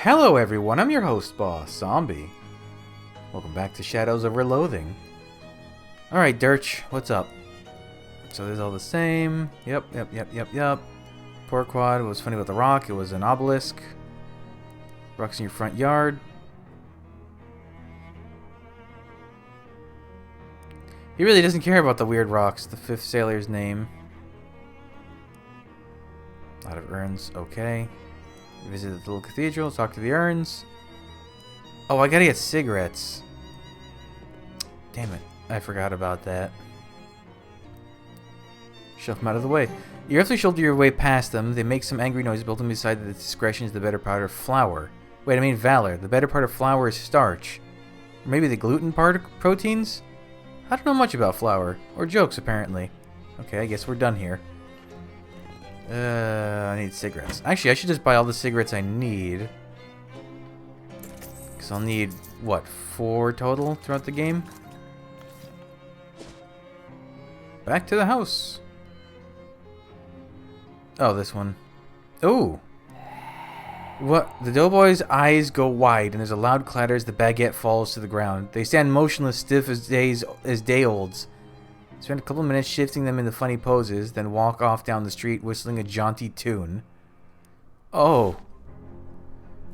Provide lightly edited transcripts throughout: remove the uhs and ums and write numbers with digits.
Hello everyone, I'm your host, Boss Zombie. Welcome back to Shadows over Loathing. Alright, Dirch, what's up? So this is all the same. Yep. Porquad, what was funny about the rock? It was an obelisk. Rocks in your front yard. He really doesn't care about the weird rocks. The fifth sailor's name. A lot of urns, okay. Visit the little cathedral, talk to the urns. Oh, I gotta get cigarettes. Damn it, I forgot about that. Shove them out of the way. You have to shoulder your way past them. They make some angry noise, built them beside that discretion is the better part of flour. Wait, I mean valor. The better part of flour is starch. Or maybe the gluten part of proteins? I don't know much about flour. Or jokes, apparently. Okay, I guess we're done here. I need cigarettes. Actually, I should just buy all the cigarettes I need. Because I'll need, what, 4 total throughout the game? Back to the house. Oh, this one. Ooh. What? The doughboy's eyes go wide, and there's a loud clatter as the baguette falls to the ground. They stand motionless, stiff as day-olds. Spend a couple minutes shifting them into funny poses, then walk off down the street whistling a jaunty tune. Oh.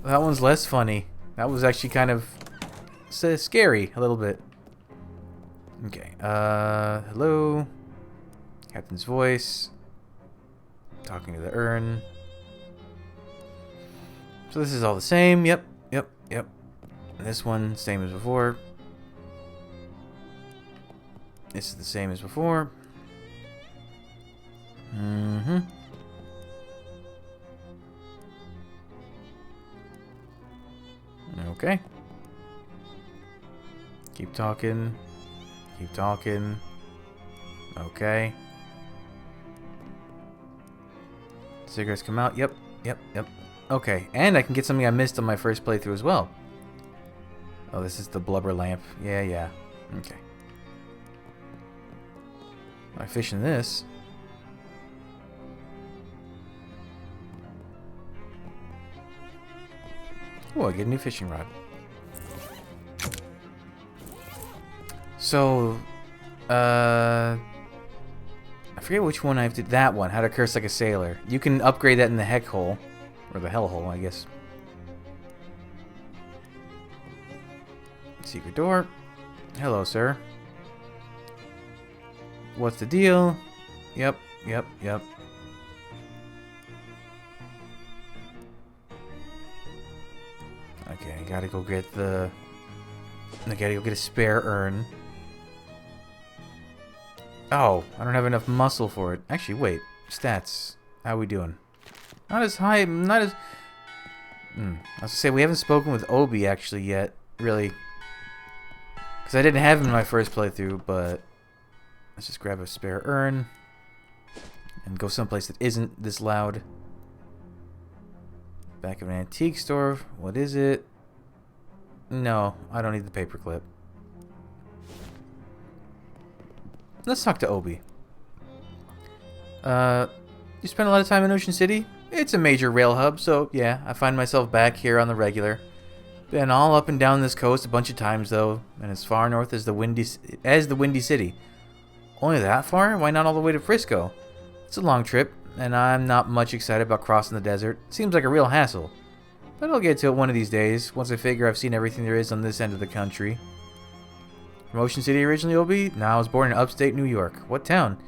That one's less funny. That was actually kind of scary, a little bit. Okay, hello? Captain's voice. Talking to the urn. So this is all the same. Yep. And this one, same as before. This is the same as before. Okay. Keep talking. Okay. Cigarettes come out. Yep. Okay, and I can get something I missed on my first playthrough as well. Oh, this is the blubber lamp. Yeah. Okay. I fish in this. Oh, I get a new fishing rod. So, I forget which one I have to... That one, How to Curse Like a Sailor. You can upgrade that in the heck hole. Or the hell hole, I guess. Secret door. Hello, sir. What's the deal? Yep. Okay, I gotta go get the... I gotta go get a spare urn. Oh, I don't have enough muscle for it. Actually, wait. Stats. How we doing? Not as high, not as... I was gonna say, we haven't spoken with Obi actually yet, really. Because I didn't have him in my first playthrough, but... Let's just grab a spare urn. And go someplace that isn't this loud. Back of an antique store. What is it? No, I don't need the paperclip. Let's talk to Obi. You spend a lot of time in Ocean City? It's a major rail hub, so yeah, I find myself back here on the regular. Been all up and down this coast a bunch of times though, and as far north as the Windy City. Only that far? Why not all the way to Frisco? It's a long trip, and I'm not much excited about crossing the desert. Seems like a real hassle. But I'll get to it one of these days, once I figure I've seen everything there is on this end of the country. From Ocean City originally, Obi? No, I was born in upstate New York. What town?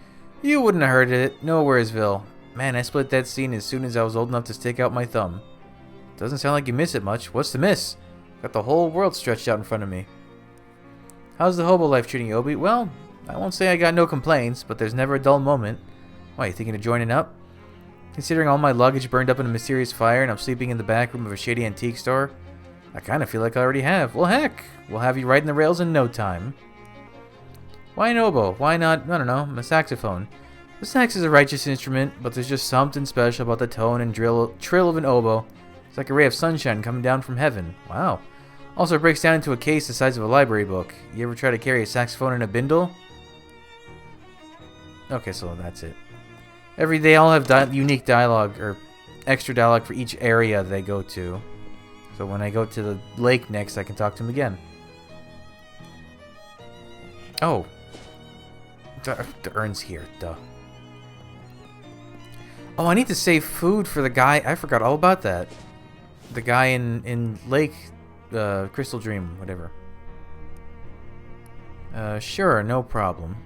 You wouldn't have heard of it. Nowheresville. Man, I split that scene as soon as I was old enough to stick out my thumb. Doesn't sound like you miss it much. What's to miss? Got the whole world stretched out in front of me. How's the hobo life treating you, Obi? Well, I won't say I got no complaints, but there's never a dull moment. Why, you thinking of joining up? Considering all my luggage burned up in a mysterious fire and I'm sleeping in the back room of a shady antique store, I kind of feel like I already have. Well, heck, we'll have you riding the rails in no time. Why an oboe? Why not, I don't know, a saxophone? The sax is a righteous instrument, but there's just something special about the tone and trill of an oboe. It's like a ray of sunshine coming down from heaven. Wow. Also, it breaks down into a case the size of a library book. You ever try to carry a saxophone in a bindle? Okay, so that's it. They all have unique dialogue, or extra dialogue for each area they go to. So when I go to the lake next, I can talk to him again. Oh. The urn's here, duh. Oh, I need to save food for the guy. I forgot all about that. The guy in Lake, Crystal Dream, whatever. Sure, no problem.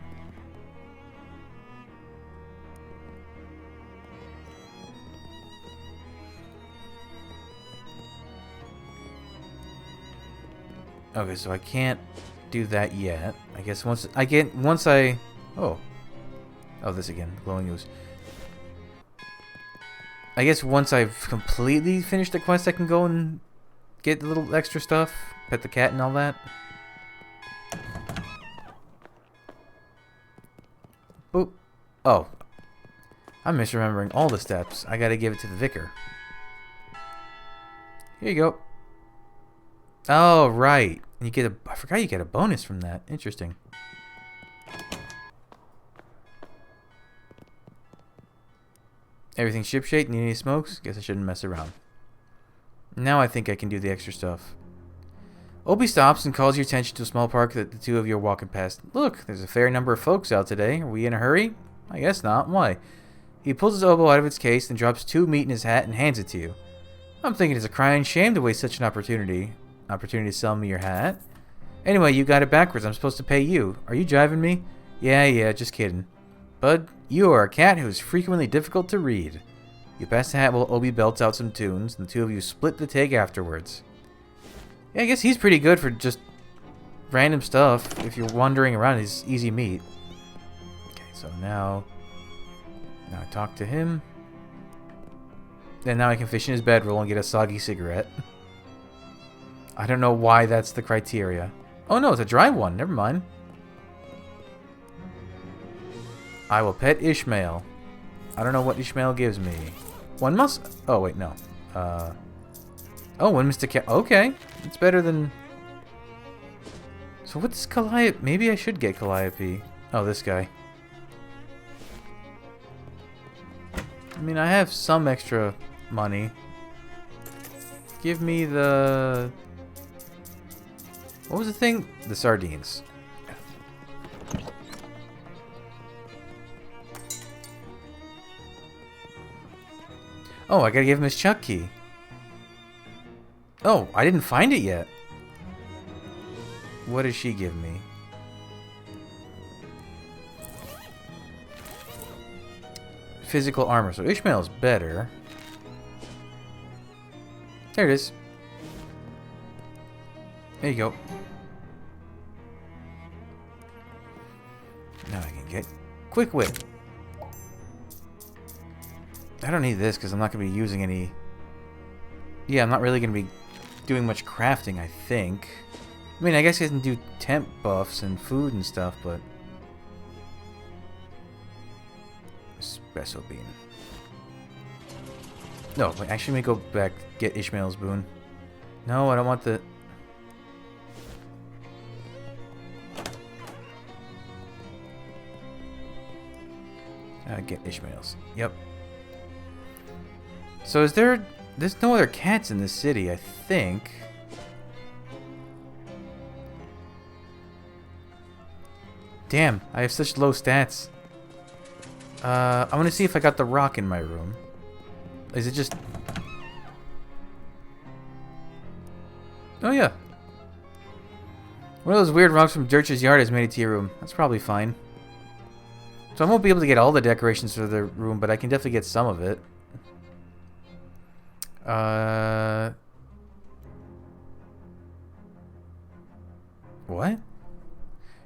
Okay, so I can't do that yet. I guess once I oh this again, glowing ooze. I guess once I've completely finished the quest, I can go and get a little extra stuff, pet the cat and all that. Boop. Oh, I'm misremembering all the steps. I gotta give it to the vicar. Here you go. Oh, right. You get a... I forgot you get a bonus from that. Interesting. Everything shipshape? Need any smokes? Guess I shouldn't mess around. Now I think I can do the extra stuff. Obi stops and calls your attention to a small park that the two of you are walking past. Look, there's a fair number of folks out today. Are we in a hurry? I guess not. Why? He pulls his oboe out of its case and drops 2 meat in his hat and hands it to you. I'm thinking it's a crying shame to waste such an opportunity to sell me your hat. Anyway, you got it backwards. I'm supposed to pay you. Are you jiving me? Yeah, just kidding. Bud, you are a cat who is frequently difficult to read. You pass the hat while Obi belts out some tunes, and the two of you split the take afterwards. Yeah, I guess he's pretty good for just random stuff. If you're wandering around, he's easy meat. Okay, so now I talk to him. And now I can fish in his bedroll and get a soggy cigarette. I don't know why that's the criteria. Oh no, it's a dry one. Never mind. I will pet Ishmael. I don't know what Ishmael gives me. One must... Oh, wait, no. Oh, one Mr. Cat. Okay. It's better than... So what's Calliope? Maybe I should get Calliope. Oh, this guy. I mean, I have some extra money. Give me the... What was the thing? The sardines. Oh, I gotta give him his Chuck key. Oh, I didn't find it yet. What does she give me? Physical armor. So Ishmael's better. There it is. There you go. Now I can get Quick Whip. I don't need this because I'm not going to be using any... Yeah, I'm not really going to be doing much crafting, I think. I mean, I guess I can do temp buffs and food and stuff, but... Espresso bean. No, wait, actually, let me go back, get Ishmael's boon. No, I don't want the... Get Ishmael's. Yep. So is there... There's no other cats in this city, I think. Damn, I have such low stats. I want to see if I got the rock in my room. Is it just... Oh, yeah. One of those weird rocks from Dirch's yard has made it to your room. That's probably fine. So I won't be able to get all the decorations for the room, but I can definitely get some of it. What?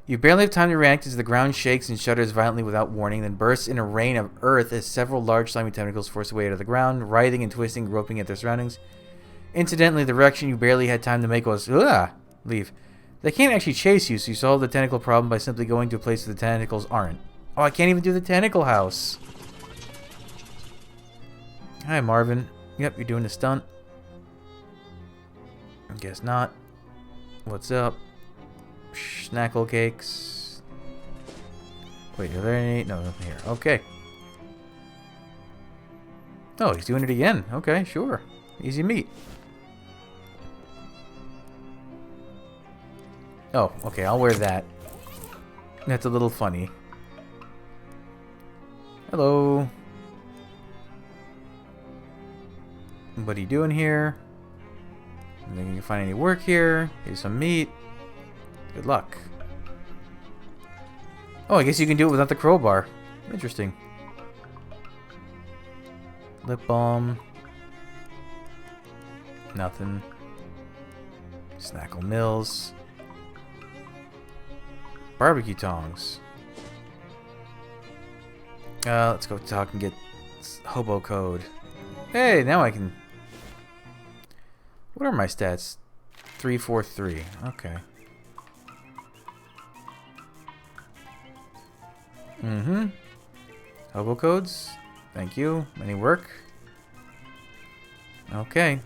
You barely have time to react as the ground shakes and shudders violently without warning, then bursts in a rain of earth as several large slimy tentacles force their way out of the ground, writhing and twisting, groping at their surroundings. Incidentally, the reaction you barely had time to make was, ugh, leave. They can't actually chase you, so you solve the tentacle problem by simply going to a place where the tentacles aren't. Oh, I can't even do the tentacle house. Hi, Marvin. Yep, you're doing the stunt. I guess not. What's up? Snackle cakes. Wait, are there any? No, nothing here. Okay. Oh, he's doing it again. Okay, sure. Easy meat. Oh, okay, I'll wear that. That's a little funny. Hello. What are you doing here? I think you can find any work here. Here's some meat. Good luck. Oh, I guess you can do it without the crowbar. Interesting. Lip balm. Nothing. Snackle Mills. Barbecue tongs. Let's go talk and get hobo code. Hey, now I can... What are my stats? 343. Okay. Mm-hmm. Hobo codes. Thank you. Any work? Okay.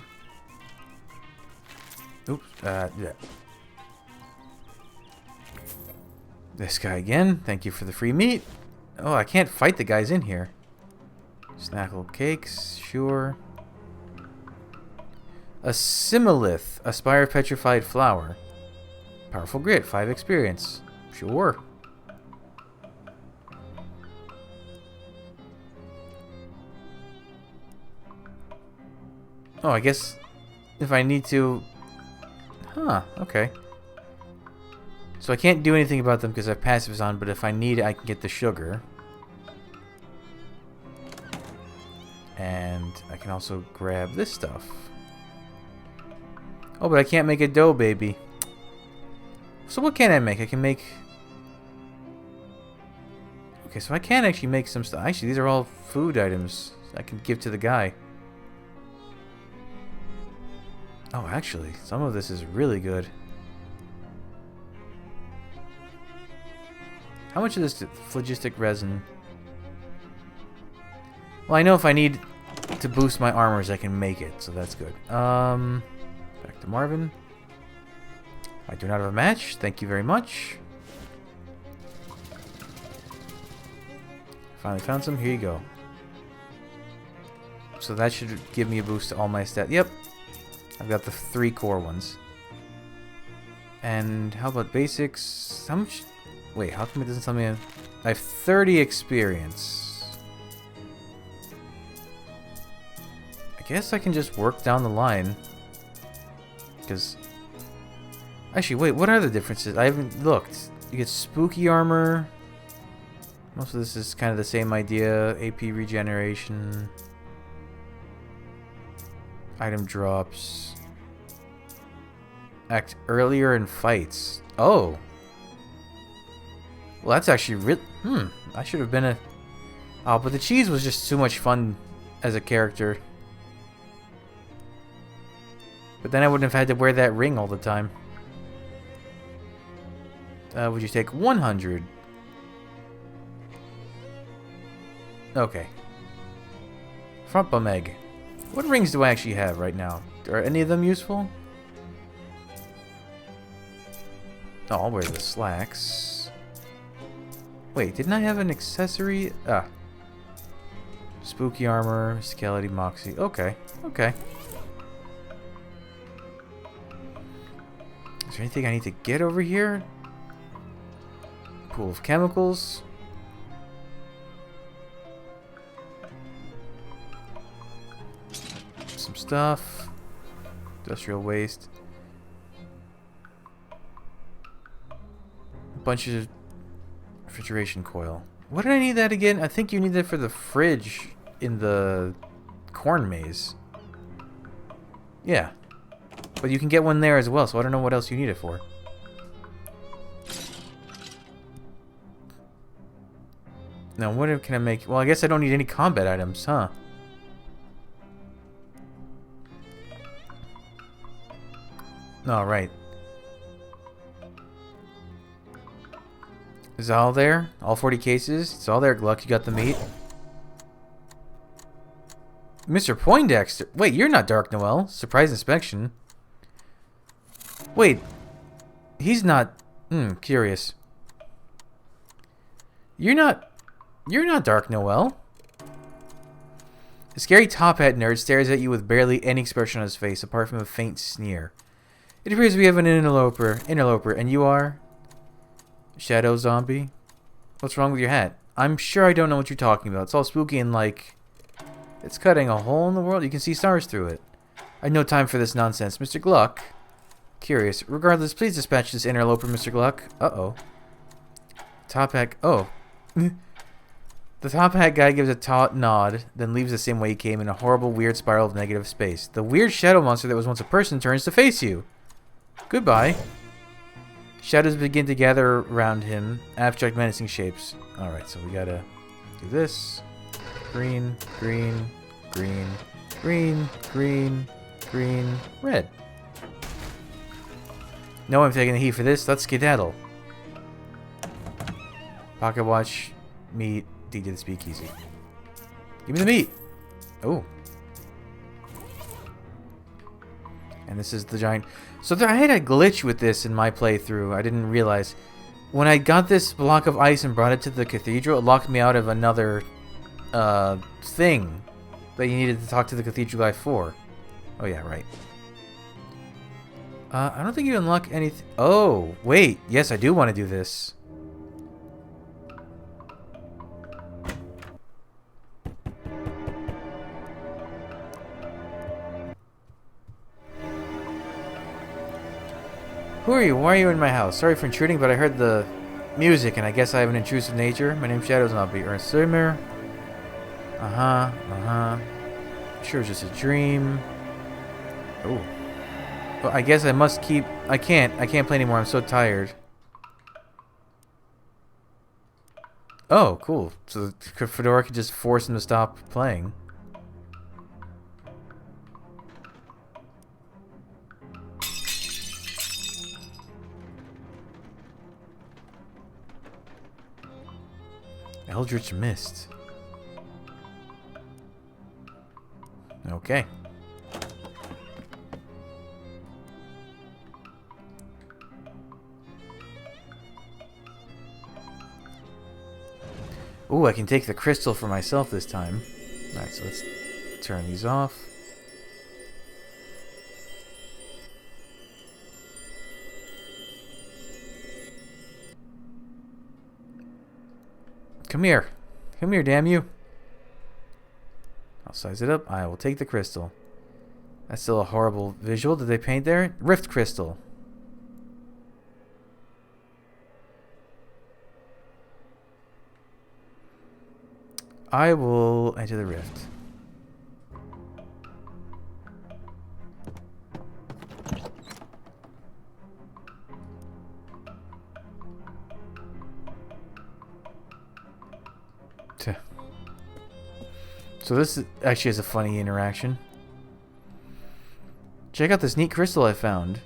Oops. Yeah. This guy again. Thank you for the free meat. Oh, I can't fight the guys in here. Snackle cakes. Sure. A Similith. A Spire of Petrified Flower. Powerful Grit. 5 experience. Sure. Oh, I guess if I need to... Huh, okay. So I can't do anything about them because I have passives on, but if I need it, I can get the sugar. And I can also grab this stuff. Oh, but I can't make a dough, baby. So what can I make? I can make... Okay, so I can actually make some stuff. Actually, these are all food items I can give to the guy. Oh, actually, some of this is really good. How much of this phlogistic resin? Well, I know if I need to boost my armors, I can make it, so that's good. Back to Marvin. I do not have a match. Thank you very much. Finally found some. Here you go. So that should give me a boost to all my stats. Yep. I've got the 3 core ones. And how about basics? How much... Wait, how come it doesn't tell me... I have 30 experience. I guess I can just work down the line. Because... Actually, wait, what are the differences? I haven't looked. You get spooky armor. Most of this is kind of the same idea. AP regeneration. Item drops. Act earlier in fights. Oh. Well, that's actually real. I should have been a... Oh, but the cheese was just too much fun as a character. But then I wouldn't have had to wear that ring all the time. Would you take 100? Okay. Front bum egg. What rings do I actually have right now? Are any of them useful? Oh, I'll wear the slacks. Wait, didn't I have an accessory? Ah. Spooky armor, skeleton moxie. Okay, okay. Is there anything I need to get over here? Pool of chemicals. Some stuff. Industrial waste. A bunch of refrigeration coil. What did I need that again? I think you need that for the fridge in the corn maze. Yeah. But you can get one there as well, so I don't know what else you need it for. Now, what can I make? Well, I guess I don't need any combat items, huh? All right. Is it all there? All 40 cases? It's all there, Gluck. You got the meat. Mr. Poindexter. Wait, you're not Dark Noel. Surprise inspection. Wait. He's not... curious. You're not Dark Noel. The scary top hat nerd stares at you with barely any expression on his face, apart from a faint sneer. It appears we have an interloper, and you are? Shadow zombie? What's wrong with your hat? I'm sure I don't know what you're talking about. It's all spooky and like... It's cutting a hole in the world. You can see stars through it. I had no time for this nonsense. Mr. Gluck? Curious. Regardless, please dispatch this interloper, Mr. Gluck. Uh-oh. Top hat... Oh. The top hat guy gives a taut nod, then leaves the same way he came in a horrible, weird spiral of negative space. The weird shadow monster that was once a person turns to face you. Goodbye. Shadows begin to gather around him, abstract menacing shapes. Alright, so we gotta do this. Green, green, green, green, green, green, red. No, I'm taking the heat for this. Let's skedaddle. Pocket watch, meat, D to the speakeasy. Give me the meat. Oh. And this is the giant... So I had a glitch with this in my playthrough. I didn't realize. When I got this block of ice and brought it to the cathedral, it locked me out of another thing that you needed to talk to the cathedral guy for. Oh yeah, right. I don't think you unlock anything. Oh, wait. Yes, I do want to do this. Who are you? Why are you in my house? Sorry for intruding, but I heard the music, and I guess I have an intrusive nature. My name's Shadows, and I'll be Ernst Zimmer. Sure, it's just a dream. Oh. Well, I guess I must keep... I can't play anymore. I'm so tired. Oh, cool. So Fedora could just force him to stop playing. Eldritch Mist. Okay. Ooh, I can take the crystal for myself this time. Alright, so let's turn these off. Come here. Come here, damn you. I'll size it up. I will take the crystal. That's still a horrible visual. Did they paint there? Rift crystal. I will enter the rift. So this actually is a funny interaction. Check out this neat crystal I found.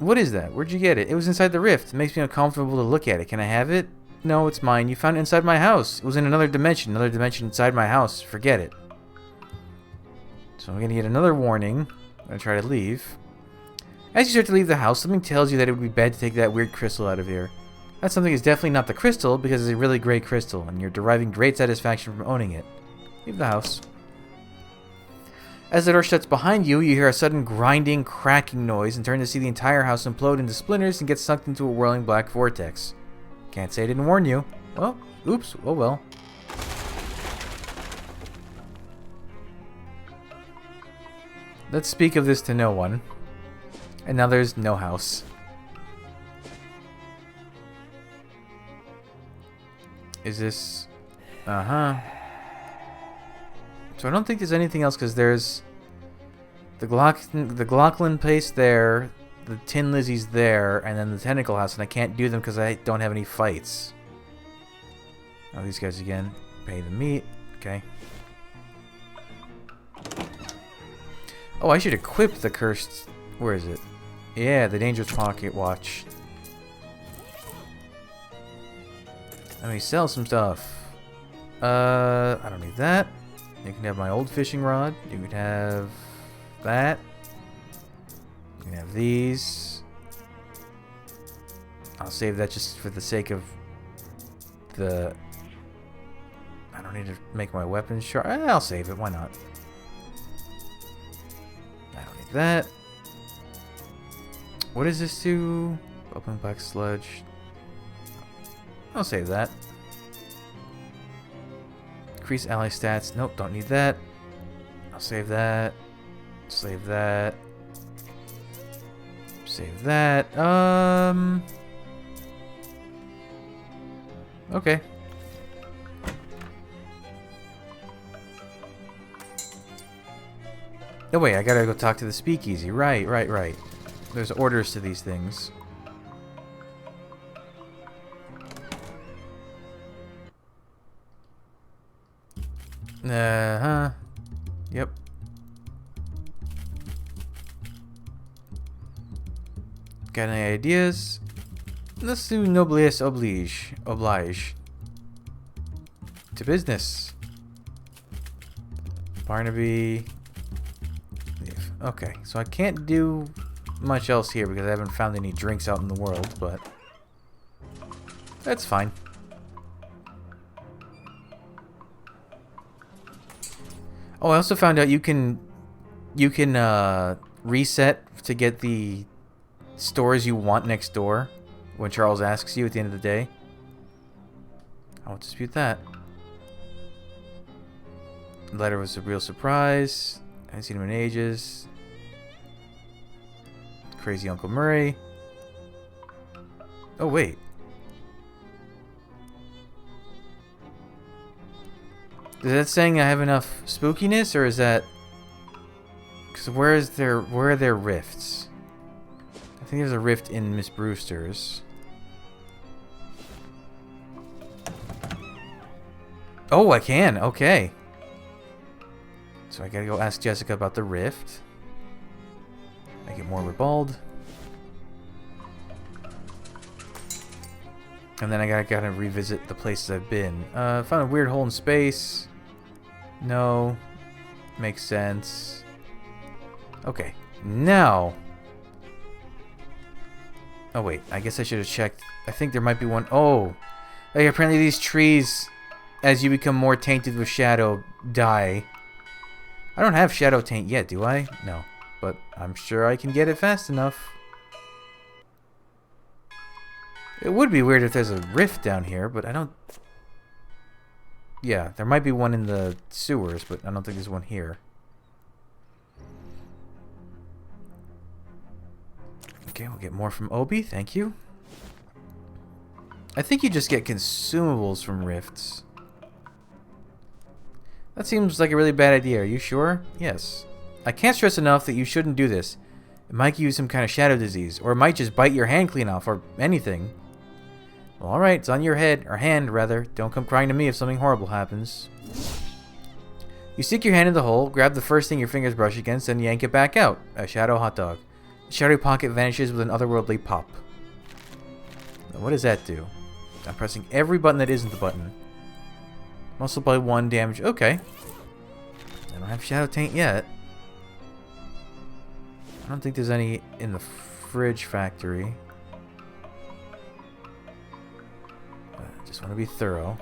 What is that? Where'd you get it? It was inside the rift. It makes me uncomfortable to look at it. Can I have it? No, it's mine. You found it inside my house. It was in another dimension inside my house. Forget it. So I'm gonna get another warning. I'm gonna try to leave. As you start to leave the house, something tells you that it would be bad to take that weird crystal out of here. That something is definitely not the crystal, because it's a really great crystal, and you're deriving great satisfaction from owning it. Leave the house. As the door shuts behind you, you hear a sudden grinding, cracking noise and turn to see the entire house implode into splinters and get sucked into a whirling black vortex. Can't say I didn't warn you. Well, oops, oh well. Let's speak of this to no one. And now there's no house. Is this... Uh-huh. So I don't think there's anything else, because there's the Glocklin place there, the Tin Lizzie's there, and then the Tentacle House, and I can't do them because I don't have any fights. Oh, these guys again. Pay the meat. Okay. Oh, I should equip the cursed... Where is it? Yeah, the Dangerous Pocket Watch. Let me sell some stuff. I don't need that. You can have my old fishing rod. You can have that. You can have these. I'll save that just for the sake of the... I don't need to make my weapons sharp. I'll save it. Why not? I don't need that. What does this do? Open black sludge. I'll save that. Increase ally stats. Nope, don't need that. I'll save that. Save that. Save that. Okay. Oh wait, I gotta go talk to the speakeasy. Right. There's orders to these things. Uh-huh. Yep. Got any ideas? Let's do noblesse oblige. To business. Barnaby. Okay, so I can't do much else here because I haven't found any drinks out in the world, but that's fine. Oh, I also found out you can reset to get the stores you want next door when Charles asks you at the end of the day. I won't dispute that. The letter was a real surprise. I haven't seen him in ages. Crazy Uncle Murray. Oh, wait. Is that saying I have enough spookiness, or is that... Because where are there rifts? I think there's a rift in Miss Brewster's. Oh, I can. Okay. So I gotta go ask Jessica about the rift. Make it more ribald. And then I gotta revisit the places I've been. Found a weird hole in space. No. Makes sense. Okay. Now. Oh wait, I guess I should have checked. I think there might be one. Oh. Like apparently these trees, as you become more tainted with shadow, die. I don't have shadow taint yet, do I? No. But I'm sure I can get it fast enough. It would be weird if there's a rift down here, but I don't... Yeah, there might be one in the sewers, but I don't think there's one here. Okay, we'll get more from Obi, thank you. I think you just get consumables from rifts. That seems like a really bad idea. Are you sure? Yes. I can't stress enough that you shouldn't do this. It might give you some kind of shadow disease, or it might just bite your hand clean off, or anything. Well, alright, it's on your head, or hand, rather. Don't come crying to me if something horrible happens. You stick your hand in the hole, grab the first thing your fingers brush against, and yank it back out. A shadow hot dog. The shadowy pocket vanishes with an otherworldly pop. Now, what does that do? I'm pressing every button that isn't the button. Muscle by 1 damage. Okay. I don't have shadow taint yet. I don't think there's any in the fridge factory. I just want to be thorough.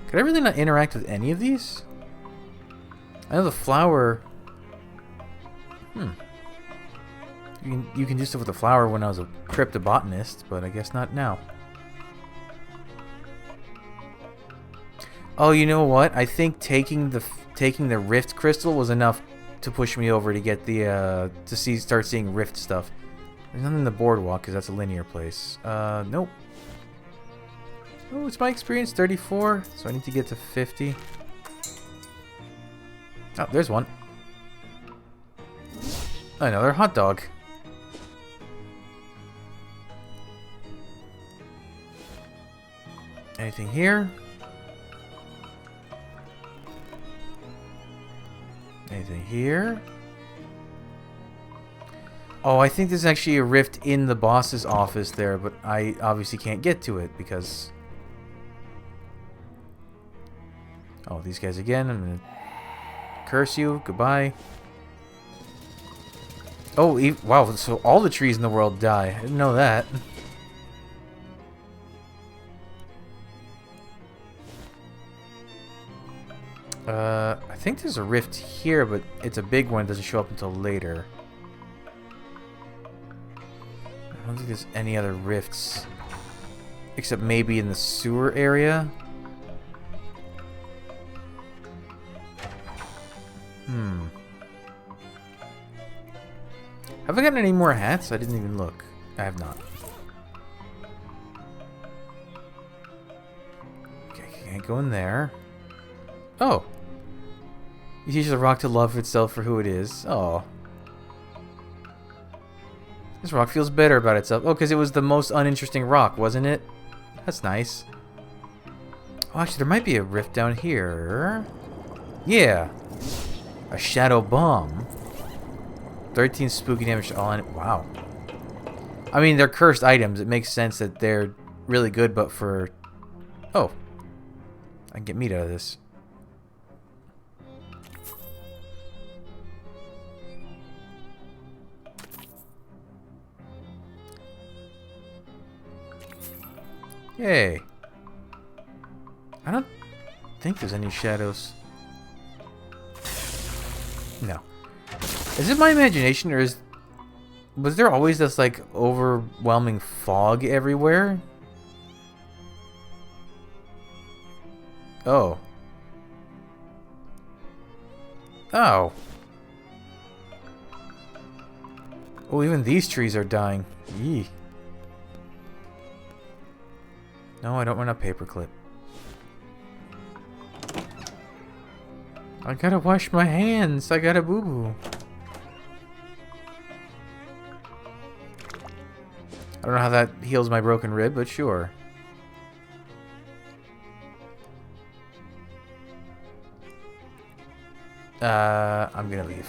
Could I really not interact with any of these? I know the flower... You can do stuff with the flower when I was a cryptobotanist, but I guess not now. Oh, you know what? I think taking the rift crystal was enough to push me over to get the start seeing rift stuff. There's nothing in the boardwalk because that's a linear place. Nope. Oh, it's my experience 34, so I need to get to 50. Oh, there's one. Another hot dog. Anything here? Anything here? Oh, I think there's actually a rift in the boss's office there, but I obviously can't get to it because... Oh, these guys again. I'm gonna curse you. Goodbye. Oh, wow, so all the trees in the world die. I didn't know that. I think there's a rift here, but it's a big one. It doesn't show up until later. don't think there's any other rifts. Except maybe in the sewer area. Have I gotten any more hats? I didn't even look. I have not. Okay, can't go in there. Oh! You teach the rock to love itself for who it is. Oh. This rock feels better about itself. Oh, because it was the most uninteresting rock, wasn't it? That's nice. Oh, actually, there might be a rift down here. Yeah. A shadow bomb. 13 spooky damage on it. Wow. I mean, they're cursed items. It makes sense that they're really good, but for... Oh. I can get meat out of this. Yay. I don't think there's any shadows. No. Is it my imagination, or was there always this, like, overwhelming fog everywhere? Oh. Oh. Oh, even these trees are dying. Yee. No, I don't want a paperclip. I gotta wash my hands. I gotta boo-boo. I don't know how that heals my broken rib, but sure. I'm gonna leave.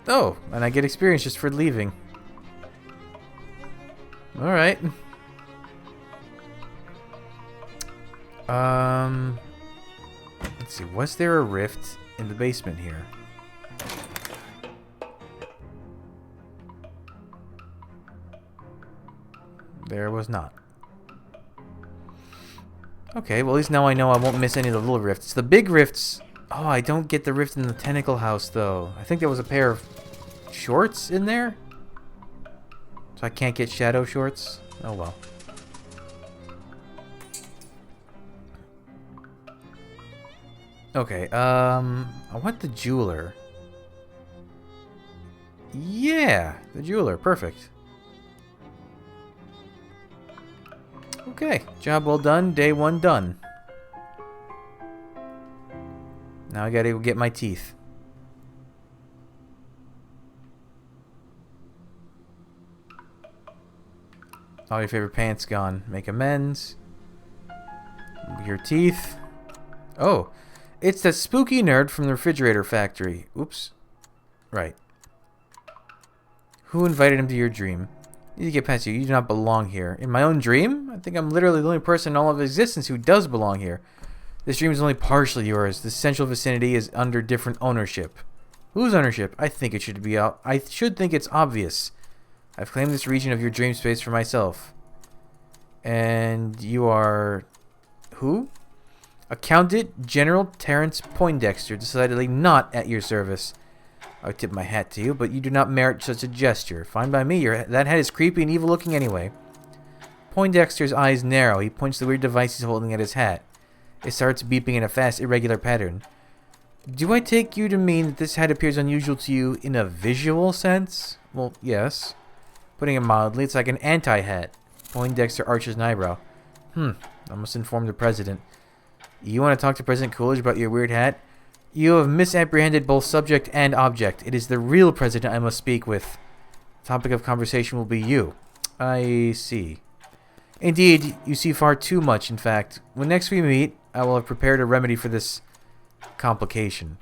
Oh, and I get experience just for leaving. Alright. Let's see. Was there a rift in the basement here? There was not. Okay, well at least now I know I won't miss any of the little rifts. The big rifts... Oh, I don't get the rift in the tentacle house, though. I think there was a pair of shorts in there? So I can't get shadow shorts? Oh well. Okay, I want the jeweler. Yeah, the jeweler, perfect. Okay, job well done, day one done. Now I gotta go get my teeth. All your favorite pants gone. Make amends. Your teeth. Oh, it's that spooky nerd from the refrigerator factory. Oops. Right. Who invited him to your dream? You need to get past you. You do not belong here. In my own dream? I think I'm literally the only person in all of existence who does belong here. This dream is only partially yours. The central vicinity is under different ownership. Whose ownership? I think it should be out. I should think it's obvious. I've claimed this region of your dream space for myself. And you are... who? Accountant General Terrence Poindexter, decidedly not at your service. I tip my hat to you, but you do not merit such a gesture. Fine by me. That head is creepy and evil looking anyway. Poindexter's eyes narrow. He points to the weird device he's holding at his hat. It starts beeping in a fast, irregular pattern. Do I take you to mean that this hat appears unusual to you in a visual sense? Well, yes. Putting it mildly, it's like an anti-hat. Poindexter arches an eyebrow. I must inform the president. You want to talk to President Coolidge about your weird hat? You have misapprehended both subject and object. It is the real president I must speak with. The topic of conversation will be you. I see. Indeed, you see far too much, in fact. When next we meet, I will have prepared a remedy for this complication.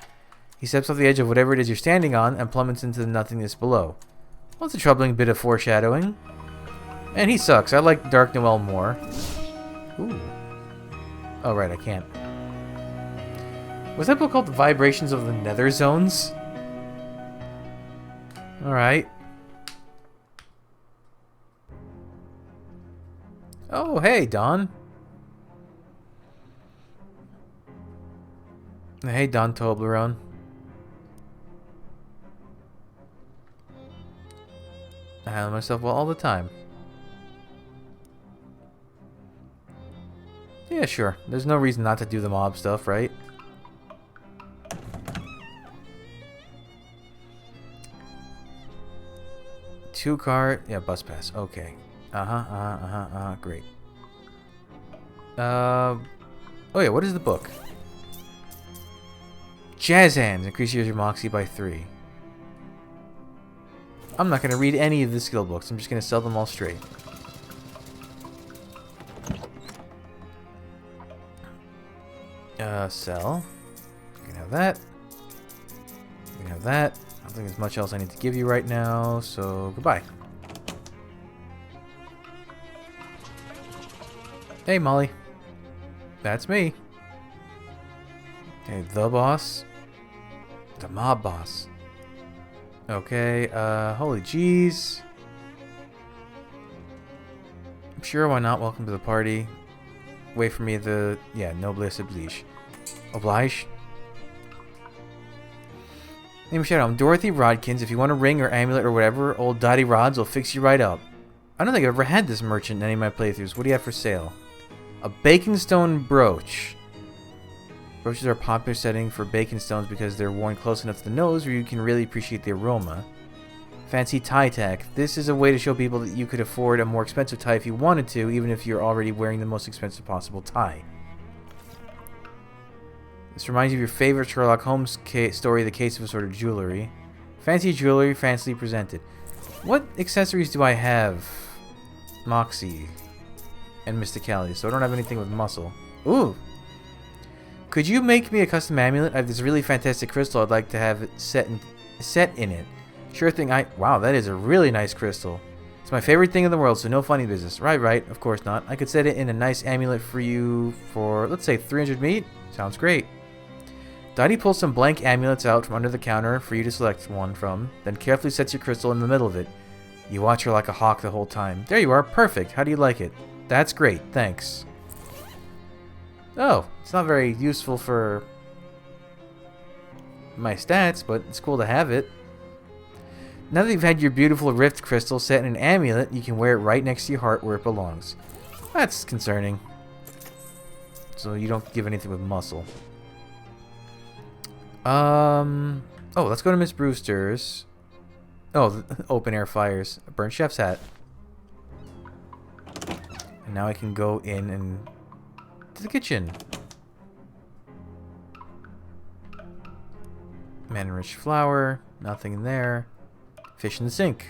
He steps off the edge of whatever it is you're standing on and plummets into the nothingness below. Well, it's a troubling bit of foreshadowing. And he sucks. I like Dark Noel more. Ooh. Oh, right, I can't. Was that book called Vibrations of the Nether Zones? Alright. Oh, hey, Don. Hey, Don Toblerone. I handle myself well all the time. Yeah, sure. There's no reason not to do the mob stuff, right? Two-car... Yeah, bus pass. Okay. Great. Oh yeah, what is the book? Jazz Hands. Increase your moxie by 3. I'm not going to read any of the skill books. I'm just going to sell them all straight. Sell. You can have that. You can have that. I don't think there's much else I need to give you right now, so goodbye. Hey, Molly. That's me. Okay, the boss. The mob boss. Okay, holy jeez. Sure, why not? Welcome to the party. Wait for me the... Yeah, noblesse oblige. Oblige? Name shout out. I'm Dorothy Rodkins. If you want a ring or amulet or whatever, old Dottie Rods will fix you right up. I don't think I've ever had this merchant in any of my playthroughs. What do you have for sale? A baking stone brooch. Brooches are a popular setting for baking stones because they're worn close enough to the nose where you can really appreciate the aroma. Fancy tie tack. This is a way to show people that you could afford a more expensive tie if you wanted to, even if you're already wearing the most expensive possible tie. This reminds you of your favorite Sherlock Holmes story, The Case of Assorted Jewelry. Fancy jewelry, fancily presented. What accessories do I have? Moxie and Mysticality, so I don't have anything with muscle. Ooh! Could you make me a custom amulet? I have this really fantastic crystal I'd like to have it set in it. Sure thing. Wow, that is a really nice crystal. It's my favorite thing in the world, so no funny business. Right, of course not. I could set it in a nice amulet for you for, let's say, 300 meat. Sounds great. Dottie pulls some blank amulets out from under the counter for you to select one from, then carefully sets your crystal in the middle of it. You watch her like a hawk the whole time. There you are, perfect. How do you like it? That's great, thanks. Oh, it's not very useful for my stats, but it's cool to have it. Now that you've had your beautiful rift crystal set in an amulet, you can wear it right next to your heart where it belongs. That's concerning. So you don't give anything with muscle. Oh, let's go to Miss Brewster's. Oh, open air fires. A burnt chef's hat. And now I can go in and to the kitchen. Man-rich flour. Nothing in there. Fish in the sink.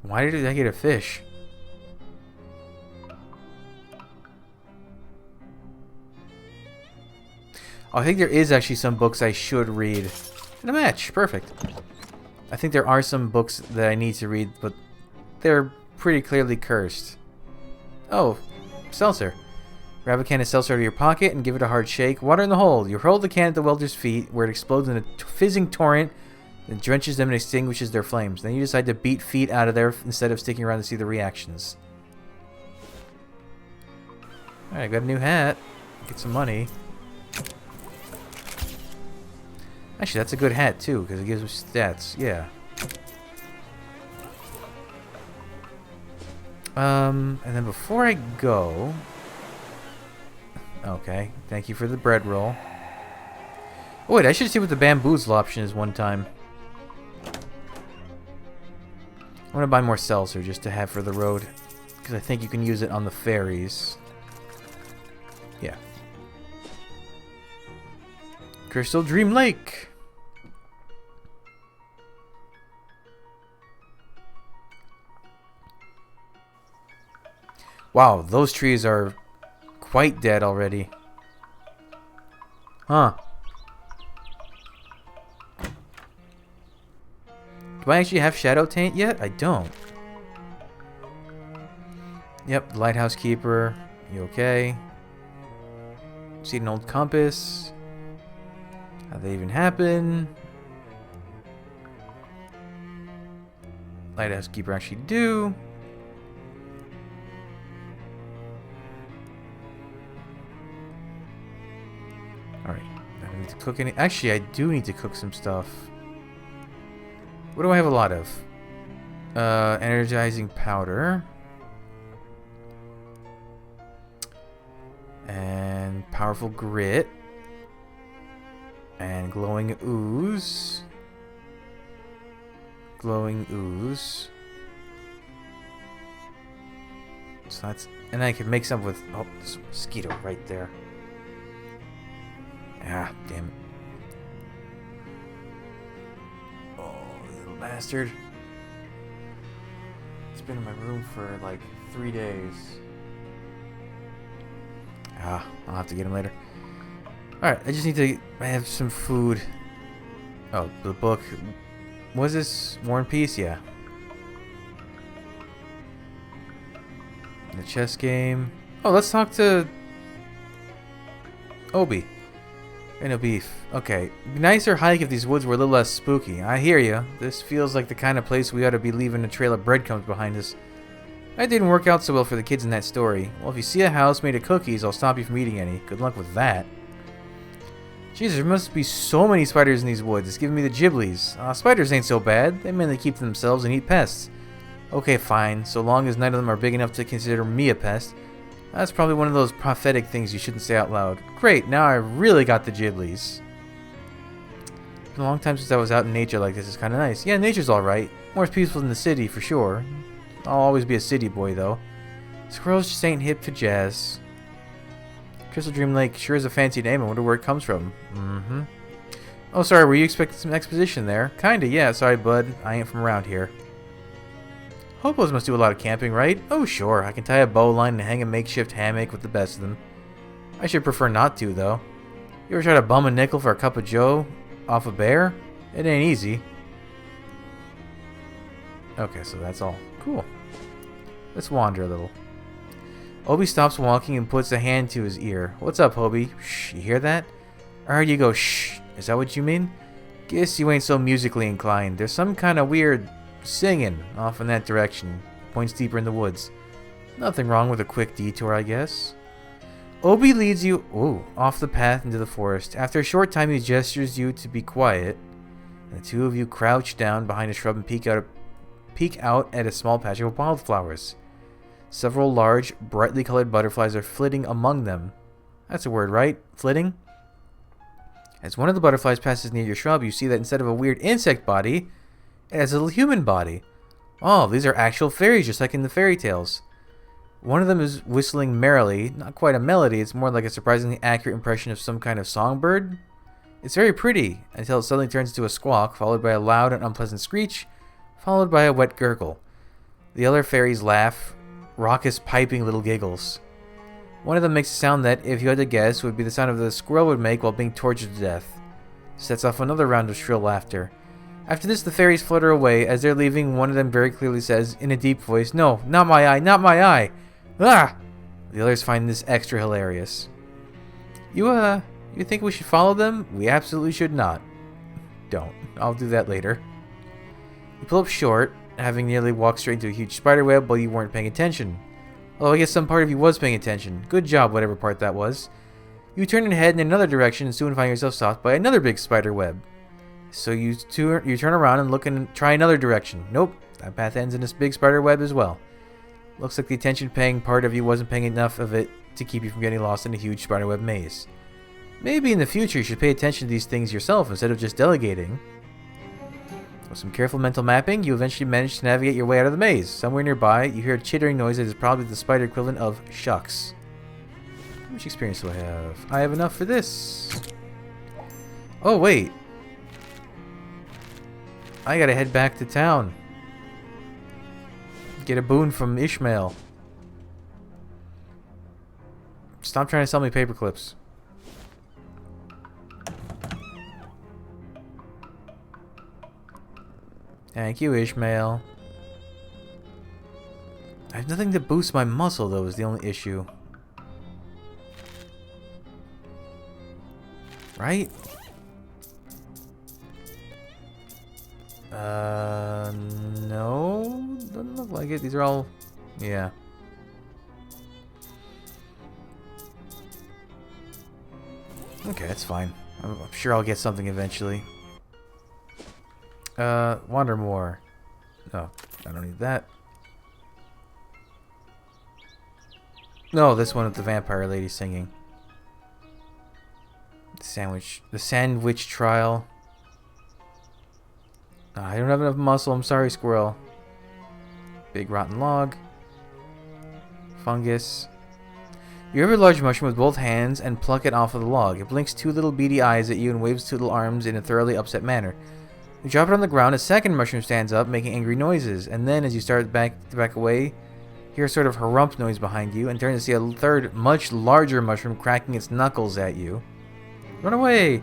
Why did I get a fish? Oh, I think there is actually some books I should read. And a match. Perfect. I think there are some books that I need to read, but they're pretty clearly cursed. Oh, seltzer. Grab a can of seltzer out of your pocket and give it a hard shake. Water in the hole. You hurl the can at the welder's feet, where it explodes in a fizzing torrent that drenches them and extinguishes their flames. Then you decide to beat feet out of there instead of sticking around to see the reactions. Alright, got a new hat. Get some money. Actually, that's a good hat, too, because it gives me stats. Yeah. And then before I go... Okay, thank you for the bread roll. Oh, wait, I should see what the bamboozle option is one time. I want to buy more seltzer just to have for the road, because I think you can use it on the ferries. Yeah. Crystal Dream Lake. Wow, those trees are quite dead already. Huh. Do I actually have Shadow Taint yet? I don't. Yep, Lighthouse Keeper. You okay? See an old compass. How'd that even happen? Lighthouse Keeper actually do. Alright. I don't need to cook any. Actually, I do need to cook some stuff. What do I have a lot of? Energizing powder. And powerful grit. And glowing ooze. Glowing ooze. So that's... And I can make some with... Oh, there's a mosquito right there. Ah, damn it. Oh, little bastard. It's been in my room for like 3 days. Ah, I'll have to get him later. Alright, I just need to have some food. Oh, the book. Was this War and Peace? Yeah. The chess game. Oh, let's talk to Obi. Ain't no beef. Okay. Nicer hike if these woods were a little less spooky. I hear you. This feels like the kind of place we ought to be leaving a trail of breadcrumbs behind us. That didn't work out so well for the kids in that story. Well, if you see a house made of cookies, I'll stop you from eating any. Good luck with that. Jesus, there must be so many spiders in these woods. It's giving me the giblies. Spiders ain't so bad. They mainly keep to themselves and eat pests. Okay, fine. So long as none of them are big enough to consider me a pest. That's probably one of those prophetic things you shouldn't say out loud. Great, now I really got the giblies. It's been a long time since I was out in nature like this. It's kind of nice. Yeah, nature's alright. More peaceful than the city, for sure. I'll always be a city boy, though. Squirrels just ain't hip to jazz. Crystal Dream Lake sure is a fancy name. I wonder where it comes from. Mm-hmm. Oh, sorry, were you expecting some exposition there? Kinda, yeah. Sorry, bud. I ain't from around here. Hobos must do a lot of camping, right? Oh, sure. I can tie a bowline and hang a makeshift hammock with the best of them. I should prefer not to, though. You ever try to bum a nickel for a cup of joe off a bear? It ain't easy. Okay, so that's all. Cool. Let's wander a little. Obi stops walking and puts a hand to his ear. What's up, Obi? Shh, you hear that? I heard you go, shh. Is that what you mean? Guess you ain't so musically inclined. There's some kind of weird singing off in that direction. Points deeper in the woods. Nothing wrong with a quick detour, I guess. Obi leads you off the path into the forest. After a short time, he gestures you to be quiet. And the two of you crouch down behind a shrub and peek out at a small patch of wildflowers. Several large, brightly colored butterflies are flitting among them. That's a word, right? Flitting? As one of the butterflies passes near your shrub, you see that instead of a weird insect body, it has a little human body. Oh, these are actual fairies, just like in the fairy tales. One of them is whistling merrily. Not quite a melody, it's more like a surprisingly accurate impression of some kind of songbird. It's very pretty, until it suddenly turns into a squawk, followed by a loud and unpleasant screech, followed by a wet gurgle. The other fairies laugh, raucous piping little giggles. One of them makes a sound that, if you had to guess, would be the sound of the squirrel would make while being tortured to death. Sets off another round of shrill laughter. After this, the fairies flutter away. As they're leaving, one of them very clearly says, in a deep voice, "No, not my eye, not my eye! Ah!" The others find this extra hilarious. You think we should follow them? We absolutely should not. Don't. I'll do that later. You pull up short, having nearly walked straight into a huge spiderweb while you weren't paying attention. Although I guess some part of you was paying attention. Good job, whatever part that was. You turn and head in another direction and soon find yourself stopped by another big spider web. So you turn around and look and try another direction. Nope, that path ends in this big spider web as well. Looks like the attention-paying part of you wasn't paying enough of it to keep you from getting lost in a huge spiderweb maze. Maybe in the future you should pay attention to these things yourself instead of just delegating. With some careful mental mapping, you eventually manage to navigate your way out of the maze. Somewhere nearby, you hear a chittering noise that is probably the spider equivalent of shucks. How much experience do I have? I have enough for this. Oh, wait. I gotta head back to town. Get a boon from Ishmael. Stop trying to sell me paper clips. Thank you, Ishmael. I have nothing to boost my muscle, though, is the only issue. Right? No. Doesn't look like it. These are all... Yeah. Okay, that's fine. I'm sure I'll get something eventually. Wander more. No. I don't need that. No, this one with the vampire lady singing. The sandwich trial. I don't have enough muscle. I'm sorry, squirrel. Big rotten log. Fungus. You grab a large mushroom with both hands and pluck it off of the log. It blinks two little beady eyes at you and waves two little arms in a thoroughly upset manner. You drop it on the ground. A second mushroom stands up, making angry noises. And then, as you start to back away, you hear a sort of harump noise behind you and turn to see a third, much larger mushroom cracking its knuckles at you. Run away!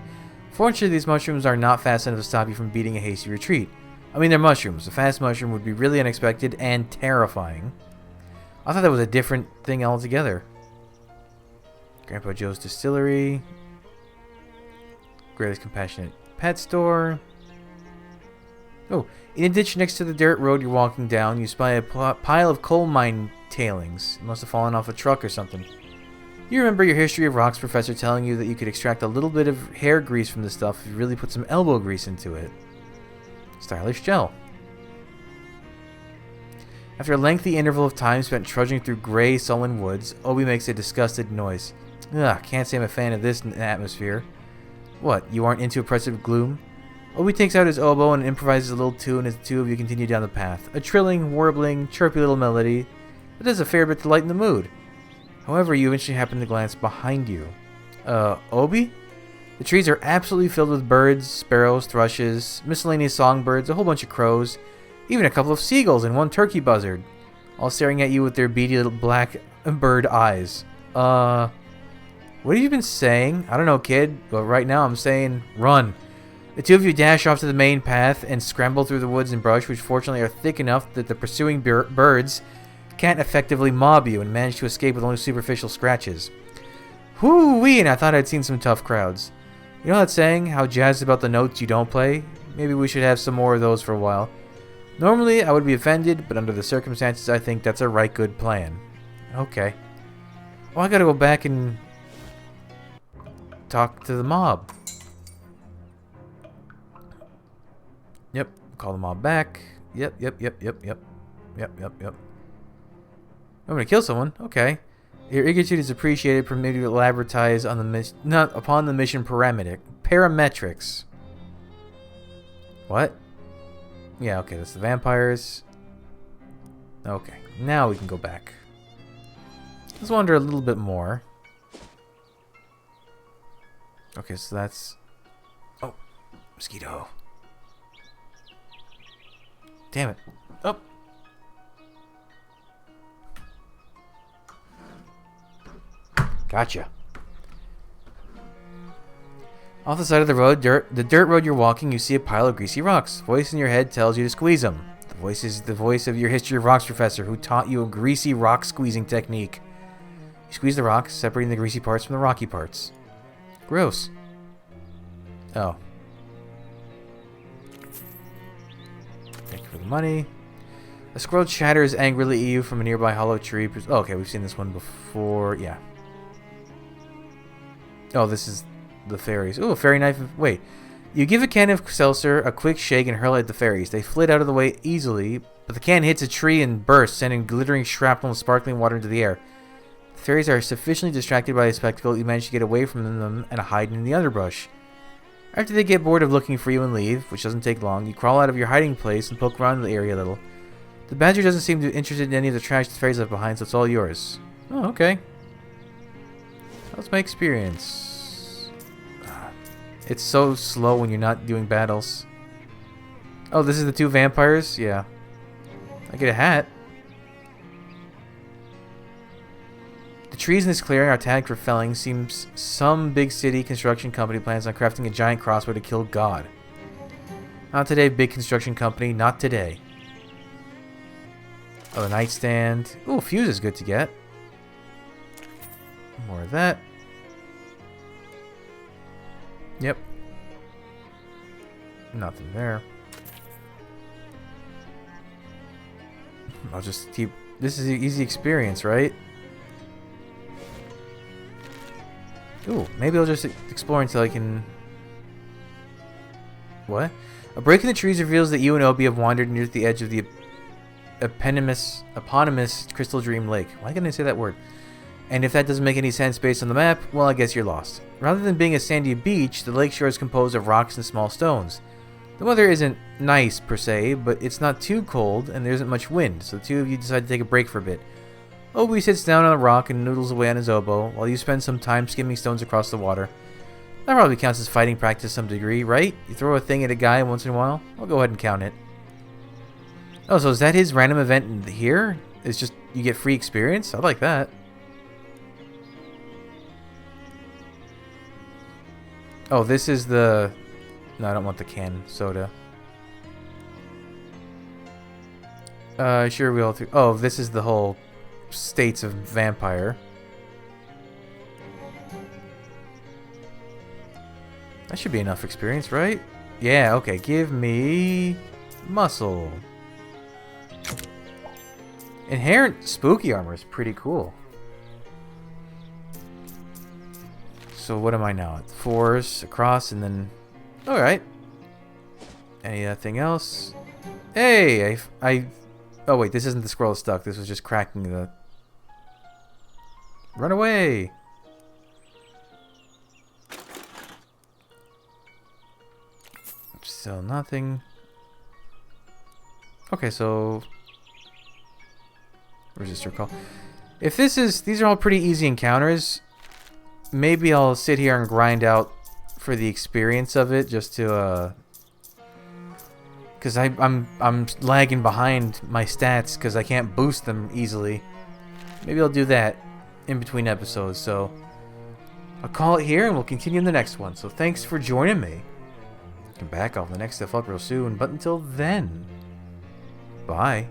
Fortunately, these mushrooms are not fast enough to stop you from beating a hasty retreat. I mean, they're mushrooms. A fast mushroom would be really unexpected and terrifying. I thought that was a different thing altogether. Grandpa Joe's Distillery. Greatest Compassionate Pet Store. Oh, in a ditch next to the dirt road you're walking down, you spy a pile of coal mine tailings. It must have fallen off a truck or something. You remember your History of Rocks professor telling you that you could extract a little bit of hair grease from the stuff if you really put some elbow grease into it. Stylish gel. After a lengthy interval of time spent trudging through gray, sullen woods, Obi makes a disgusted noise. Ugh, can't say I'm a fan of this atmosphere. What, you aren't into oppressive gloom? Obi takes out his oboe and improvises a little tune as the two of you continue down the path. A trilling, warbling, chirpy little melody that does a fair bit to lighten the mood. However, you eventually happen to glance behind you. Obi? The trees are absolutely filled with birds, sparrows, thrushes, miscellaneous songbirds, a whole bunch of crows, even a couple of seagulls and one turkey buzzard, all staring at you with their beady little black bird eyes. What have you been saying? I don't know, kid, but right now I'm saying run. The two of you dash off to the main path and scramble through the woods and brush, which fortunately are thick enough that the pursuing birds can't effectively mob you and manage to escape with only superficial scratches. Whoo-wee, and I thought I'd seen some tough crowds. You know that saying, how jazzed about the notes you don't play? Maybe we should have some more of those for a while. Normally, I would be offended, but under the circumstances, I think that's a right good plan. Okay. Well, I gotta go back and talk to the mob. Yep, call the mob back. Yep. I'm gonna kill someone. Okay. Your egotude is appreciated. Permitted to elaboratize on the upon the mission parametrics. What? Yeah, okay, that's the vampires. Okay, now we can go back. Let's wander a little bit more. Okay, so that's... Oh, mosquito. Damn it. Oh. Gotcha. Off the side of the road, the dirt road you're walking, you see a pile of greasy rocks. Voice in your head tells you to squeeze them. The voice is the voice of your History of Rocks professor who taught you a greasy rock squeezing technique. You squeeze the rocks, separating the greasy parts from the rocky parts. Gross. Oh. Thank you for the money. A squirrel chatters angrily at you from a nearby hollow tree. Oh, okay, we've seen this one before. Yeah. Oh, this is the fairies. Ooh, a fairy knife. Wait. You give a can of seltzer a quick shake and hurl it at the fairies. They flit out of the way easily, but the can hits a tree and bursts, sending glittering shrapnel and sparkling water into the air. The fairies are sufficiently distracted by the spectacle that you manage to get away from them and hide in the underbrush. After they get bored of looking for you and leave, which doesn't take long, you crawl out of your hiding place and poke around the area a little. The badger doesn't seem to be interested in any of the trash the fairies left behind, so it's all yours. Oh, okay. That was my experience. It's so slow when you're not doing battles. Oh, this is the two vampires? Yeah. I get a hat. The trees in this clearing are tagged for felling. Seems some big city construction company plans on crafting a giant crossbow to kill God. Not today, big construction company. Not today. Oh, the nightstand. Ooh, fuse is good to get. More of that. Yep. Nothing there. I'll just keep... This is an easy experience, right? Ooh, maybe I'll just explore until I can... What? A break in the trees reveals that you and Obi have wandered near the edge of the eponymous Crystal Dream Lake. Why can't I say that word? And if that doesn't make any sense based on the map, well, I guess you're lost. Rather than being a sandy beach, the lakeshore is composed of rocks and small stones. The weather isn't nice per se, but it's not too cold and there isn't much wind, so the two of you decide to take a break for a bit. Obi sits down on a rock and noodles away on his oboe, while you spend some time skimming stones across the water. That probably counts as fighting practice to some degree, right? You throw a thing at a guy once in a while? I'll go ahead and count it. Oh, so is that his random event here? It's just you get free experience? I like that. Oh, this is the... No, I don't want the canned soda. Sure we'll... Oh, this is the whole states of vampire. That should be enough experience, right? Yeah, okay. Give me... muscle. Inherent spooky armor is pretty cool. So what am I now at? Force, across, and then... Alright. Anything else? Hey! Oh wait, this isn't the scroll stuck. This was just cracking the... Run away! Still nothing. Okay, so... Resistor call. If this is... These are all pretty easy encounters. Maybe I'll sit here and grind out for the experience of it, just to, because I'm lagging behind my stats because I can't boost them easily. Maybe I'll do that in between episodes. So I'll call it here, and we'll continue in the next one. So thanks for joining me. Come back off the next stuff up real soon. But until then, bye.